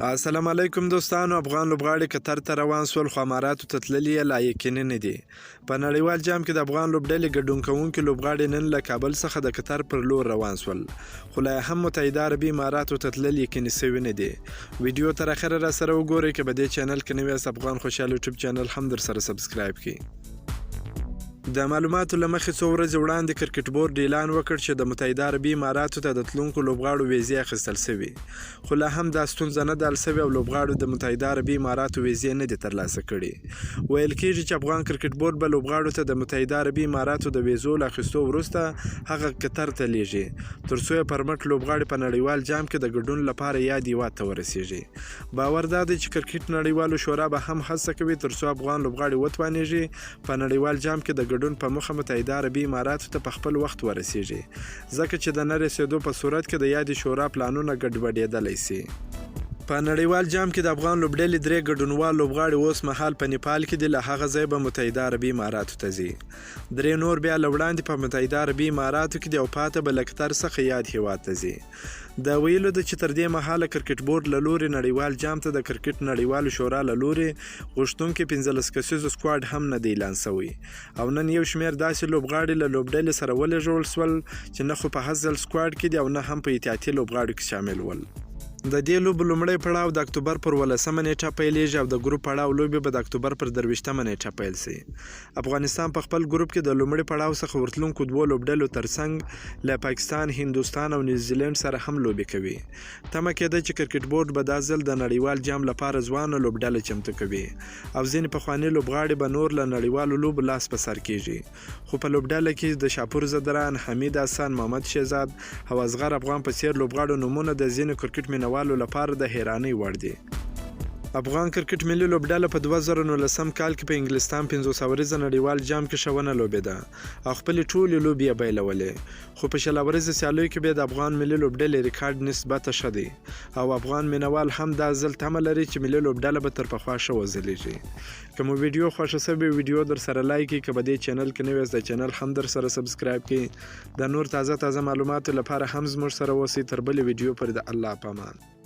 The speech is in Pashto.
السلام علیکم دوستانو. افغان لوبغاړي قطر ته روان سول خو اماراتو ته تللي یې لا یقیني نه دي. په نړیوال جام کې د افغان لوبډلې ګډون کوونکي لوبغاړي نن له کابل څخه د قطر پر لور روان سول خو لا هم متحده عربي اماراتو ته تلل یقیني سوي نه دي. ویډیو تر اخره را سره وګورئ. که په دې چینل کې نوی یاست افغان خوشحال یوټیوب چینل هم در سره سبسکرایب کړئ. د معلوماتو له مخې څو ورځې وړاندې کرکټ بورډ اعلان وکړ چې د متحده عربي اماراتو ته د تلونکو لوبغاړو ویزې اخیستل سوي خو لا هم دا ستونزه نه ده حل سوې او لوبغاړو د متحده عربي اماراتو ویزې نه دي ترلاسه کړي. ویل کېږي چې افغان کرکټ بورډ به لوبغاړو ته د متحده عربي اماراتو د ویزو له اخیستو وروسته هغه قطر ته لیږي تر څو یې پرمټ لوبغاړي په نړیوال جام کې د ګډون لپاره یاد هیواد ته ورسیږي. باور دا دی چې کرکټ نړیوالو شورا به هم هڅه کوي تر څو افغان لوبغاړي وتوانیږي په نړیوال جام کې د ګډون په موخه متحده عربي اماراتو ته په خپل وخت ورسیږي ځکه چې د نه رسېدو په صورت کې د یادې شورا پلانونه ګډوډېدلی سي. په نړیوال جام کې د افغان لوبډلې درې ګډونوال لوبغاړي اوس مهال په نیپال کې دي. له هغه ځای به متحده عربي اماراتو ته ځي. درې نور بیا له وړاندې په متحده عربي اماراتو کې دي او پاته به له قطر څخه یاد هیواد ته ځي. دا ویلو ده چې تر دې مهاله کرکټ بورډ له لورې نړیوال جام ته د کرکټ نړیوالو شورا له لورې غوښتونکي 15 کسیز سکواډ هم نه دی اعلان سوی او نن یو شمېر داسې لوبغاړي له لوبډلې سره ولېږدول سول چې نه خو په هڅل سکواډ کې دي او نه هم په احتیاطي لوبغاړو کې شامل ول. د دې لوبو لومړی پړاو د اکتوبر پر 18مه نیټه پیلیږي او د ګروپ پړاو لوبې به د اکتوبر پر 23مه نیټه پیل سي. افغانستان په خپل ګروپ کې د لومړي پړاو څخه ورتلونکو دوه لوبډلو ترڅنګ له پاکستان، هندوستان او نیوزیلند سره هم لوبې کوي. تمه کېده چې کرکټ بورډ به دا ځل د نړیوال جام لپاره ځوانه لوبډله چمتو کوي او ځینې پخواني لوبغاړي به نور له نړیوالو لوبو لاس په سر کیږي. خو په لوبډله کې د شاپور زدران، حمید حسن، محمد شهزاد او اصغر افغان په څیر لوبغاړو نومونه د ځینو کرکټ مینوالو لپاره د حیرانۍ وړ دي. افغان کرکټ ملي لوبډله په 2019 کال کې په انګلستان 500 ورځې نړیوال جام کې ښونه لوبېده او خپلې ټولې لوبې یې بایلولې خو په 100 ورځې سیالیو کې بیا د افغان ملي لوبډلې ریکارډ نسبته ښه دی او افغان مینوال هم دا ځل تمه لري چې ملي لوبډله به تر پخوا ښه وځلیږي. که مو ویډیو خوښه سوې ویډیو در سره لایک کړئ. که په دې چینل کې نوی یاست د چینل هم در سره سبسکرایب کړئ. د نور تازه معلوماتو لپاره هم زموږ سره اوسئ. تر بلې ویډیو پورې د الله په امان.